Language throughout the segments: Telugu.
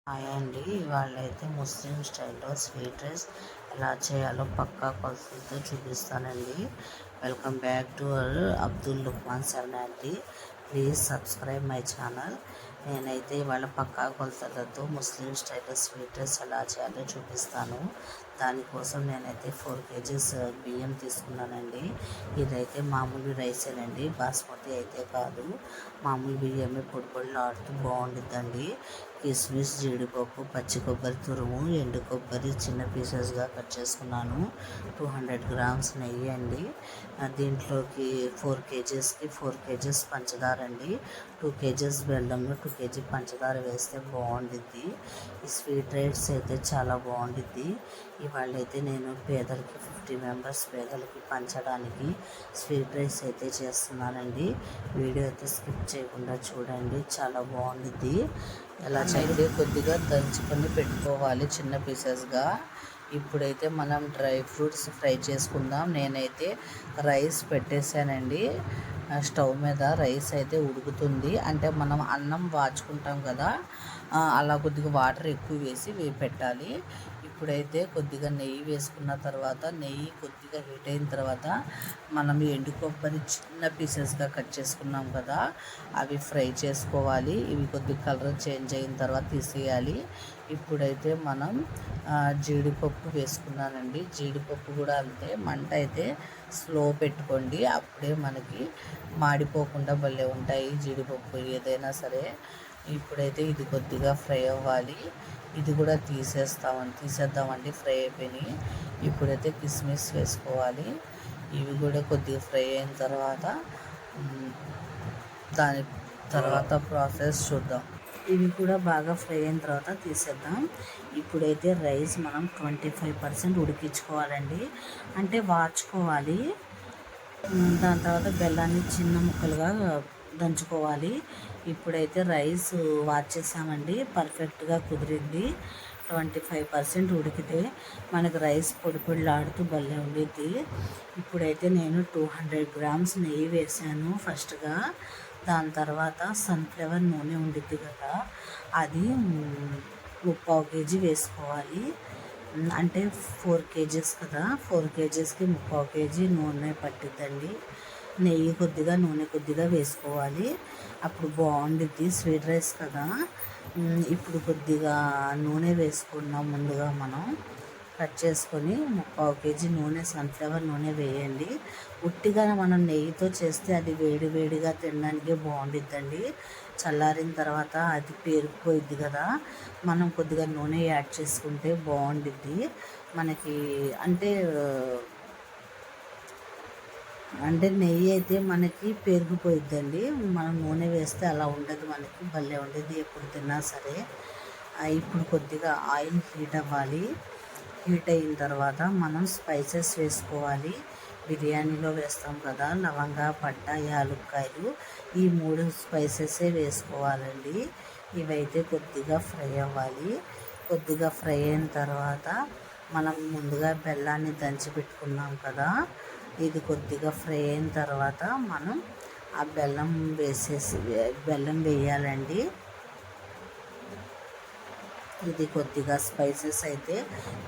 హాయ్ అండి. ఇవాళ అయితే ముస్లిం స్టైల్లో స్వీట్ రైస్ ఎలా చేయాలో పక్కా కొలతలతో చూపిస్తానండి. Welcome back to our Abdul Luqman 790. Please subscribe my channel. నేనైతే ఇవాళ పక్కా కొలతలతో ముస్లిం స్టైల్లో స్వీట్ రైస్ ఎలా చేయాలో చూపిస్తాను. దానికోసం నేనైతే 4 kgs బియ్యం తీసుకున్నానండి. ఇదైతే మామూలు రైసేనండి, బాస్మతి అయితే కాదు. మామూలు బియ్యమే పొడి పొడిలాడుతూ బాగుండిద్దండి. కిస్మిస్, జీడిపప్పు, పచ్చి కొబ్బరి తురుము, ఎండు కొబ్బరి చిన్న పీసెస్గా కట్ చేసుకున్నాను. 200 grams నెయ్యి అండి. దీంట్లోకి 4 kgsకి 4 kgs పంచదార అండి. 2 kgs బెల్లంలో 2 kg పంచదార వేస్తే బాగుండిద్ది. ఈ స్వీట్ రైస్ అయితే చాలా బాగుండిద్ది. ఇవాళ అయితే నేను పేదలకి 50 మెంబర్స్ పేదలకి పంచడానికి స్వీట్ రైస్ అయితే చేస్తున్నానండి. వీడియో అయితే స్కిప్ చేయకుండా చూడండి, చాలా బాగుండిద్ది. ఎలా చేయాలి కొద్దిగా దంచుకొని పెట్టుకోవాలి చిన్న పీసెస్గా. ఇప్పుడైతే మనం డ్రై ఫ్రూట్స్ ఫ్రై చేసుకుందాం. నేనైతే రైస్ పెట్టేశానండి. స్టవ్ మీద రైస్ అయితే ఉడుకుతుంది. అంటే మనం అన్నం వాచుకుంటాం కదా, అలా కొద్దిగా వాటర్ ఎక్కువ వేసి పెట్టాలి. ఇప్పుడైతే కొద్దిగా నెయ్యి వేసుకున్న తర్వాత, నెయ్యి కొద్దిగా హీట్ అయిన తర్వాత మనం ఎండు కొబ్బరి చిన్న పీసెస్గా కట్ చేసుకున్నాం కదా, అవి ఫ్రై చేసుకోవాలి. ఇవి కొద్దిగా కలర్ చేంజ్ అయిన తర్వాత తీసేయాలి. ఇప్పుడైతే మనం జీడిపప్పు వేసుకున్నానండి. జీడిపప్పు కూడా అంతే, మంట అయితే స్లో పెట్టుకోండి. అప్పుడే మనకి మాడిపోకుండా భలే ఉంటాయి జీడిపప్పు ఏదైనా సరే. ఇప్పుడైతే ఇది కొద్దిగా ఫ్రై అవ్వాలి. ఇది కూడా తీసేద్దామండి, ఫ్రై అయిపోయినాయి. ఇప్పుడైతే కిస్మిస్ వేసుకోవాలి. ఇవి కూడా కొద్దిగా ఫ్రై అయిన తర్వాత దాని తర్వాత ప్రాసెస్ చూద్దాం. ఇవి కూడా బాగా ఫ్రై అయిన తర్వాత తీసేద్దాం. ఇప్పుడైతే రైస్ మనం 25% ఉడికించుకోవాలండి, అంటే వాచుకోవాలి. దాని తర్వాత బెల్లాన్ని చిన్న ముక్కలుగా దంచుకోవాలి. ఇప్పుడైతే రైస్ వాచేసామండి, పర్ఫెక్ట్గా కుదిరింది. 25% ఉడికితే మనకు రైస్ పొడి పొడిలాడుతూ భలే ఉండిద్ది. ఇప్పుడైతే నేను 200 grams నెయ్యి వేసాను ఫస్ట్గా. దాని తర్వాత సన్ఫ్లవర్ నూనె ఉండిద్ది కదా, అది 3/4 kg వేసుకోవాలి. అంటే 4 kgs కదా, 4 kgsకి 3/4 kg నూనె పట్టిద్దండి. నెయ్యి కొద్దిగా నూనె కొద్దిగా వేసుకోవాలి, అప్పుడు బాగుండిద్ది. స్వీట్ రైస్ కదా. ఇప్పుడు కొద్దిగా నూనె వేసుకున్నాం ముందుగా, మనం కట్ చేసుకొని 3/4 kg నూనె, సన్ఫ్లవర్ నూనె వేయండి. ఉట్టిగా మనం నెయ్యితో చేస్తే అది వేడి వేడిగా తినడానికి బాగుండిద్దండి. చల్లారిన తర్వాత అది పేరుకుపోయిద్ది కదా, మనం కొద్దిగా నూనె యాడ్ చేసుకుంటే బాగుండిద్ది మనకి. అంటే నెయ్యి అయితే మనకి పేరుకుపోయిద్దండి, మనం నూనె వేస్తే అలా ఉండదు, మనకి భలే ఉండేది ఎప్పుడు తిన్నా సరే. ఇప్పుడు కొద్దిగా ఆయిల్ హీట్ అవ్వాలి. హీట్ అయిన తర్వాత మనం స్పైసెస్ వేసుకోవాలి. బిర్యానీలో వేస్తాం కదా, లవంగ, పట్ట, యాలుక్కాయలు, ఈ 3 స్పైసెసే వేసుకోవాలండి. ఇవైతే కొద్దిగా ఫ్రై అవ్వాలి. కొద్దిగా ఫ్రై అయిన తర్వాత మనం ముందుగా బెల్లాన్ని దంచి పెట్టుకున్నాం కదా, ఇది కొద్దిగా ఫ్రై అయిన తర్వాత మనం ఆ బెల్లం వేయాలండి. ఇది కొద్దిగా స్పైసెస్ అయితే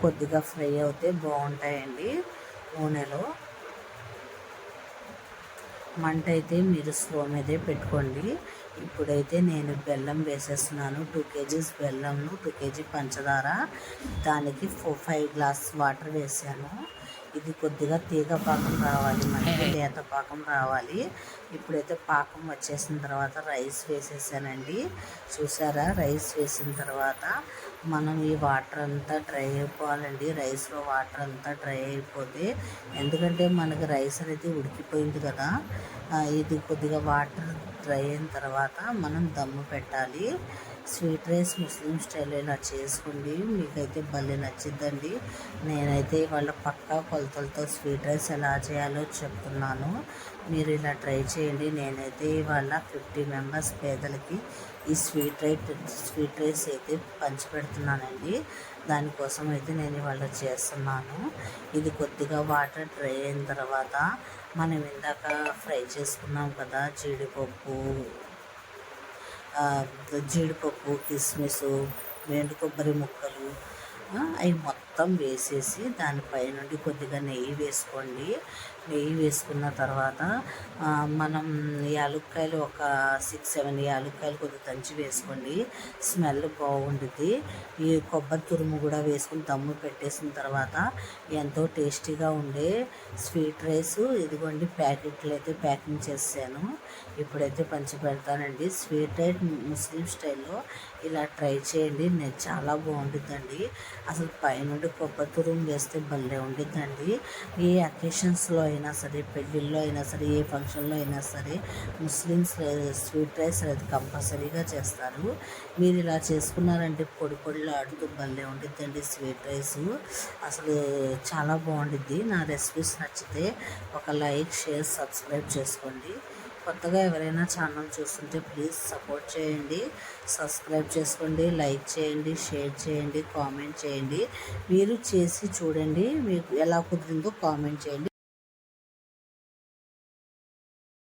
కొద్దిగా ఫ్రై అవుతే బాగుంటాయండి నూనెలో. మంట అయితే మీరు స్లో మీదే పెట్టుకోండి. ఇప్పుడైతే నేను బెల్లం వేసేస్తున్నాను. 2 kgs బెల్లంను, 2 kg పంచదార, దానికి 5 గ్లాస్ వాటర్ వేసాను. ఇది కొద్దిగా తీగ పాకం రావాలి, మనకి లేత పాకం రావాలి. ఇప్పుడైతే పాకం వచ్చేసిన తర్వాత రైస్ వేసేసానండి. చూసారా, రైస్ వేసిన తర్వాత మనం ఈ వాటర్ అంతా డ్రై అయిపోవాలండి. రైస్లో వాటర్ అంతా డ్రై అయిపోతే, ఎందుకంటే మనకి రైస్ అనేది ఉడికిపోయింది కదా, ఇది కొద్దిగా వాటర్ డ్రై అయిన తర్వాత మనం దమ్ము పెట్టాలి. స్వీట్ రైస్ ముస్లిం స్టైల్లో ఇలా చేసుకోండి, మీకైతే భలే నచ్చిద్దండి. నేనైతే ఇవాళ పక్కా కొలతలతో స్వీట్ రైస్ ఎలా చేయాలో చెప్తున్నాను, మీరు ఇలా ట్రై చేయండి. నేనైతే ఇవాళ 50 మెంబర్స్ పేదలకి ఈ స్వీట్ రైస్ అయితే పంచిపెడుతున్నానండి. దానికోసం అయితే నేను ఇవాళ చేస్తున్నాను. ఇది కొద్దిగా వాటర్ డ్రై అయిన తర్వాత మనం ఇందాక ఫ్రై చేసుకున్నాం కదా, జీడిపప్పు, కిస్మిస్, ఎండు కొబ్బరి ముక్కలు అవి మొత్తం వేసేసి దానిపై నుండి కొద్దిగా నెయ్యి వేసుకోండి. నెయ్యి వేసుకున్న తర్వాత మనం యాలుక్కాయలు ఒక 6-7 యాలుక్కాయలు కొద్దిగా దంచి వేసుకోండి. స్మెల్ బాగుంటుంది. ఈ కొబ్బరి తురుము కూడా వేసుకుని దమ్ము పెట్టేసిన తర్వాత ఎంతో టేస్టీగా ఉండే స్వీట్ రైస్ ఇదిగోండి ప్యాకెట్లు అయితే ప్యాకింగ్ చేశాను. ఇప్పుడైతే పంచి పెడతానండి. స్వీట్ రైస్ ముస్లిం స్టైల్లో ఇలా ట్రై చేయండి. నేను చాలా బాగుంటుందండి. అసలు పైనుండి కొబ్బరి తురుము వేస్తే భలే ఉండిద్దండి. ఏ అకేషన్స్లో అయినా సరే, పెళ్ళిళ్ళలో అయినా సరే, ఏ ఫంక్షన్లో అయినా సరే ముస్లిమ్స్ స్వీట్ రైస్ అనేది కంపల్సరీగా చేస్తారు. మీరు ఇలా చేసుకున్నారంటే పొడి పొడిలో ఆడుతూ భలే ఉండిద్దండి స్వీట్ రైస్. అసలు చాలా బాగుండిద్ది. నా రెసిపీస్ నచ్చితే ఒక లైక్, షేర్, సబ్స్క్రైబ్ చేసుకోండి. కొత్తగా ఎవరైనా ఛానల్ చూస్తుంటే ప్లీజ్ సపోర్ట్ చేయండి, సబ్స్క్రైబ్ చేసుకోండి, లైక్ చేయండి, షేర్ చేయండి, కామెంట్ చేయండి. మీరు చేసి చూడండి, మీకు ఎలా కుదిరిందో కామెంట్ చేయండి.